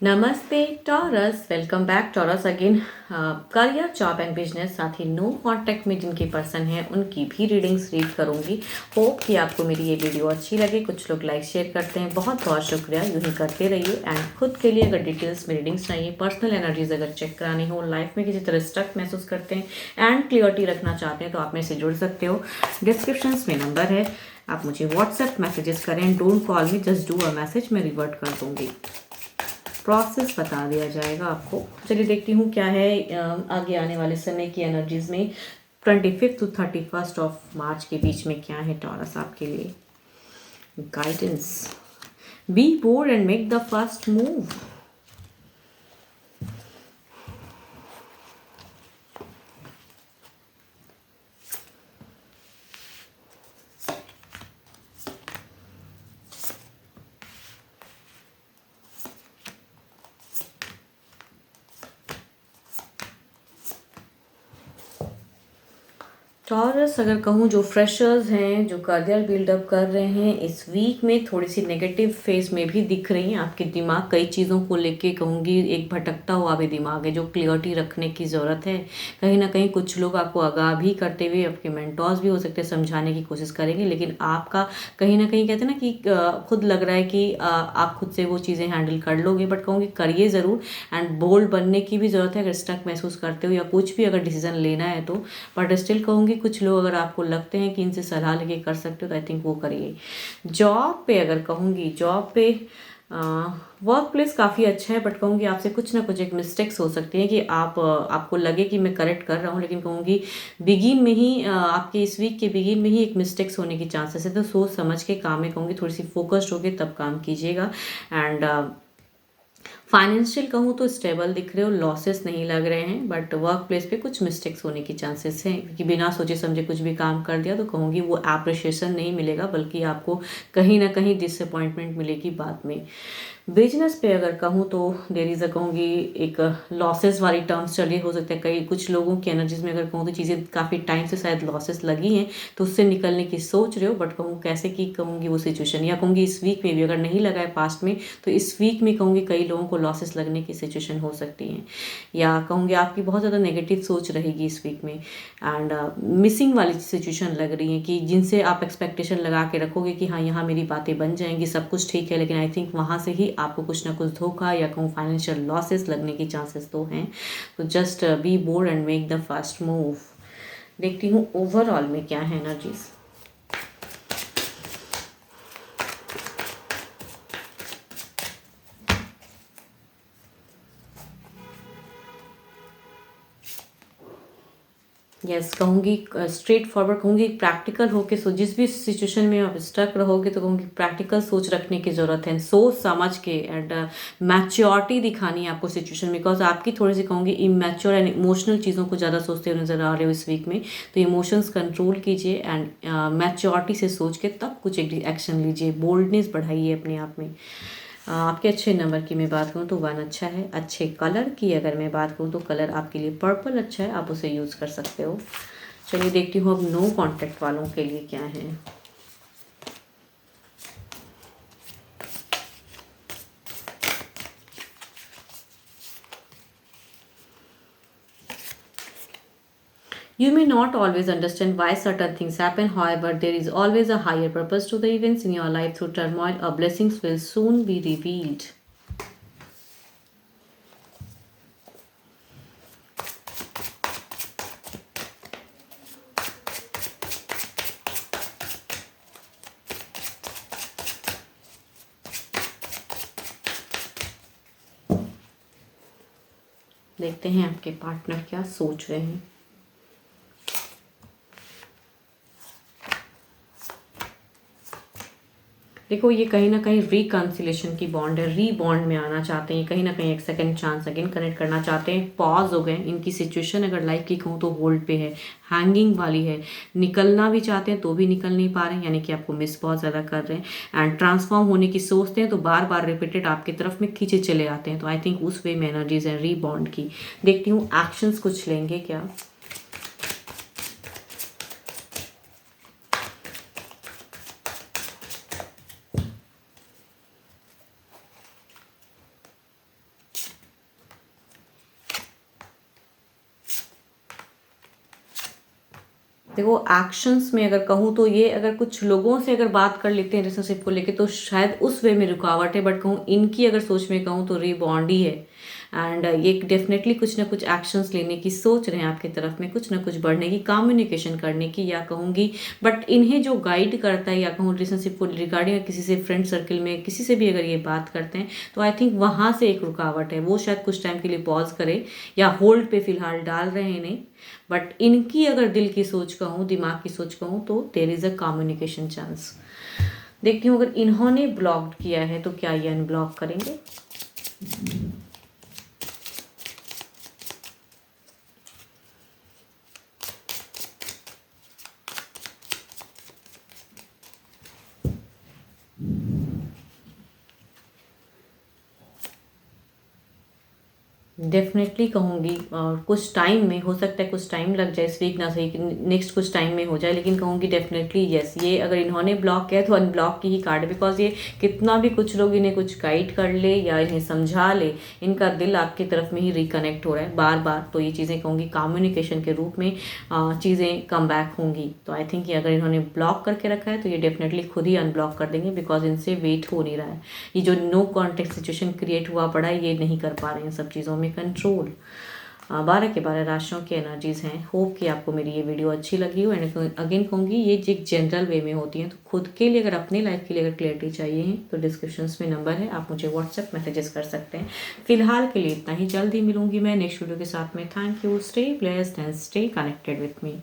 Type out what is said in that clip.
नमस्ते taurus, welcome back taurus again. Career, job and business, साथ ही no contact में जिनके पर्सन हैं उनकी भी रीडिंग्स रीड करूंगी। होप कि आपको मेरी ये वीडियो अच्छी लगे। कुछ लोग लाइक शेयर करते हैं, बहुत बहुत शुक्रिया। यूँ ही करते रहिए। एंड खुद के लिए अगर डिटेल्स में रीडिंग्स चाहिए, पर्सनल एनर्जीज अगर चेक करानी हो, लाइफ में किसी तरह स्टक महसूस करते हैं एंड क्लियरिटी रखना चाहते हैं तो आप मेरे से जुड़ सकते हो। डिस्क्रिप्शन में नंबर है, आप मुझे व्हाट्सएप मैसेजेस करें। Don't call me, just do a message, मैं रिवर्ट कर दूंगी। प्रोसेस बता दिया जाएगा आपको। चलिए देखती हूँ क्या है आगे आने वाले समय की एनर्जीज में 25 टू 31 ऑफ मार्च के बीच में क्या है टॉरस आपके लिए। Guidance, be bold and make the first move. Taurus, अगर कहूँ जो फ्रेशर्स हैं, जो करियर बिल्डअप कर रहे हैं, इस वीक में थोड़ी सी नेगेटिव फेज में भी दिख रही हैं। आपके दिमाग कई चीज़ों को लेके कहूँगी एक भटकता हुआ भी दिमाग है जो क्लियरिटी रखने की ज़रूरत है। कहीं ना कहीं कुछ लोग आपको आगाह भी करते हुए, आपके मेंटोर्स भी हो सकते हैं, समझाने की कोशिश करेंगे, लेकिन आपका कहीं ना कहीं कहते हैं ना कि खुद लग रहा है कि आप खुद से वो चीज़ें हैंडल कर लोगे। बट कहूँगी करिए ज़रूर एंड बोल्ड बनने की भी ज़रूरत है अगर स्टक महसूस करते हो या कुछ भी अगर डिसीजन लेना है तो। बट स्टिल कहूँगी कुछ लोग अगर आपको लगते हैं कि इनसे सलाह लेके कर सकते हो तो आई थिंक वो करिए। जॉब पे अगर कहूँगी, जॉब पे वर्क प्लेस काफ़ी अच्छा है, बट कहूँगी आपसे कुछ ना कुछ एक मिस्टेक्स हो सकती है कि आपको लगे कि मैं करेक्ट कर रहा हूँ, लेकिन कहूँगी बिगिन में ही आपके इस वीक के बिगिन में ही एक मिस्टेक्स होने की चांसेस है। तो सोच समझ के काम में कहूँगी थोड़ी सी फोकस्ड होकर तब काम कीजिएगा। एंड फाइनेंशियल कहूँ तो स्टेबल दिख रहे हो, लॉसेस नहीं लग रहे हैं, बट वर्क प्लेस पे कुछ मिस्टेक्स होने की चांसेस हैं क्योंकि बिना सोचे समझे कुछ भी काम कर दिया तो कहूँगी वो एप्रिशिएशन नहीं मिलेगा, बल्कि आपको कहीं ना कहीं डिसअपॉइंटमेंट मिलेगी बाद में। बिजनेस पे अगर कहूँ तो देर इज़ अ कहूँगी एक लॉसेस वाली टर्म्स चली हो सकता है। कई कुछ लोगों की एनर्जीज में अगर कहूँ तो चीज़ें काफ़ी टाइम से शायद लॉसेस लगी हैं तो उससे निकलने की सोच रहे हो, बट कहूँ कैसे की कहूँगी वो सिचुएशन, या कहूँगी इस वीक में भी अगर नहीं लगा है पास्ट में तो इस वीक में कहूँगी कई लोगों को लॉसेस लगने की सिचुएशन हो सकती है, या कहूँगी आपकी बहुत ज़्यादा नेगेटिव सोच रहेगी इस वीक में। एंड मिसिंग वाली सिचुएशन लग रही है कि जिनसे आप एक्सपेक्टेशन लगा के रखोगे कि हाँ यहाँ मेरी बातें बन जाएंगी, सब कुछ ठीक है, लेकिन आई थिंक वहाँ से ही आपको कुछ ना कुछ धोखा या कहूँ फाइनेंशियल लॉसेस लगने की चांसेस तो हैं। तो just be bold and make the first move. देखती हूँ ओवरऑल में क्या है एनर्जीज। यस, कहूँगी स्ट्रेट फॉरवर्ड, कहूँगी प्रैक्टिकल होके सो जिस भी सिचुएशन में आप स्टक रहोगे तो कहूँगी प्रैक्टिकल सोच रखने की ज़रूरत है, सोच समझ के। एंड मैच्योरिटी दिखानी है आपको सिचुएशन में, बिकॉज आपकी थोड़ी सी कहूँगी इमैच्योर एंड इमोशनल चीज़ों को ज़्यादा सोचते हुए नजर आ रहे हो इस वीक में। तो इमोशंस कंट्रोल कीजिए एंड मैच्योरिटी से सोच के तब कुछ एक एक्शन लीजिए, बोल्डनेस बढ़ाइए अपने आप में। आपके अच्छे नंबर की मैं बात करूँ तो 1 अच्छा है। अच्छे कलर की अगर मैं बात करूँ तो कलर आपके लिए पर्पल अच्छा है, आप उसे यूज़ कर सकते हो। चलिए देखती हूँ अब नो कॉन्टैक्ट वालों के लिए क्या है। You may not always understand why certain things happen, however, there is always a higher purpose to the events in your life. Through turmoil, our blessings will soon be revealed. देखते हैं आपके partner क्या सोच रहे हैं। देखो ये कहीं ना कहीं रिकन्सिलेशन की बॉन्ड है, रीबॉन्ड में आना चाहते हैं, कहीं ना कहीं एक सेकंड चांस अगेन कनेक्ट करना चाहते हैं। पॉज हो गए इनकी सिचुएशन, अगर लाइफ की कहूँ तो होल्ड पे है, हैंगिंग वाली है। निकलना भी चाहते हैं तो भी निकल नहीं पा रहे हैं, यानी कि आपको मिस बहुत ज़्यादा कर रहे हैं। एंड ट्रांसफॉर्म होने की सोचते हैं तो बार बार रिपीटेड आपकी तरफ में खींचे चले आते हैं। तो आई थिंक उस वे में एनर्जीज है रीबॉन्ड की। देखती हूँ एक्शंस कुछ लेंगे क्या। देखो एक्शंस में अगर कहूँ तो ये अगर कुछ लोगों से अगर बात कर लेते हैं रिलेशनशिप को लेके तो शायद उस वे में रुकावट है, बट कहूँ इनकी अगर सोच में कहूँ तो रीबॉन्ड ही है। एंड ये डेफिनेटली कुछ ना कुछ एक्शंस लेने की सोच रहे हैं आपकी तरफ में, कुछ ना कुछ बढ़ने की, कम्युनिकेशन करने की या कहूँगी। बट इन्हें जो गाइड करता है या कहूँ रिलेशनशिप को रिगार्डिंग किसी से फ्रेंड सर्कल में किसी से भी अगर ये बात करते हैं तो आई थिंक वहाँ से एक रुकावट है। वो शायद कुछ टाइम के लिए पॉज करे या होल्ड पे फिलहाल डाल रहे हैं इन्हें। बट इनकी अगर दिल की सोच कहूँ, दिमाग की सोच कहूँ तो there is a communication chance. देखती हूँ अगर इन्होंने ब्लॉक किया है तो क्या ये अनब्लॉक करेंगे। डेफिनेटली कहूँगी और कुछ टाइम में हो सकता है, कुछ टाइम लग जाए, इस वीक ना सही नेक्स्ट कुछ टाइम में हो जाए, लेकिन कहूँगी डेफिनेटली यस। ये अगर इन्होंने ब्लॉक किया है तो अनब्लॉक की ही कार्ड है, बिकॉज ये कितना भी कुछ लोग इन्हें कुछ गाइड कर ले या इन्हें समझा ले, इनका दिल आपकी तरफ में ही रिकनेक्ट हो रहा है बार बार। तो ये चीज़ें कहूँगी कम्युनिकेशन के रूप में चीज़ें कम बैक होंगी। तो आई थिंक ये अगर इन्होंने ब्लॉक करके रखा है तो ये डेफिनेटली खुद ही अनब्लॉक कर देंगे, बिकॉज इनसे वेट हो नहीं रहा है। ये जो नो कॉन्टेक्ट सिचुएशन क्रिएट हुआ पड़ा है ये नहीं कर पा रहे हैं सब चीज़ों में कंट्रोल। 12 के 12 राशियों की एनर्जीज हैं। होप कि आपको मेरी ये वीडियो अच्छी लगी हो। एंड अगेन कहूँगी ये एक जनरल वे में होती हैं, तो खुद के लिए अगर अपनी लाइफ के लिए अगर क्लियरिटी चाहिए है तो डिस्क्रिप्शंस में नंबर है, आप मुझे व्हाट्सएप मैसेजेस कर सकते हैं। फिलहाल के लिए इतना ही, जल्द ही मिलूंगी मैं नेक्स्ट वीडियो के साथ में। Thank you, stay blessed and stay connected with me.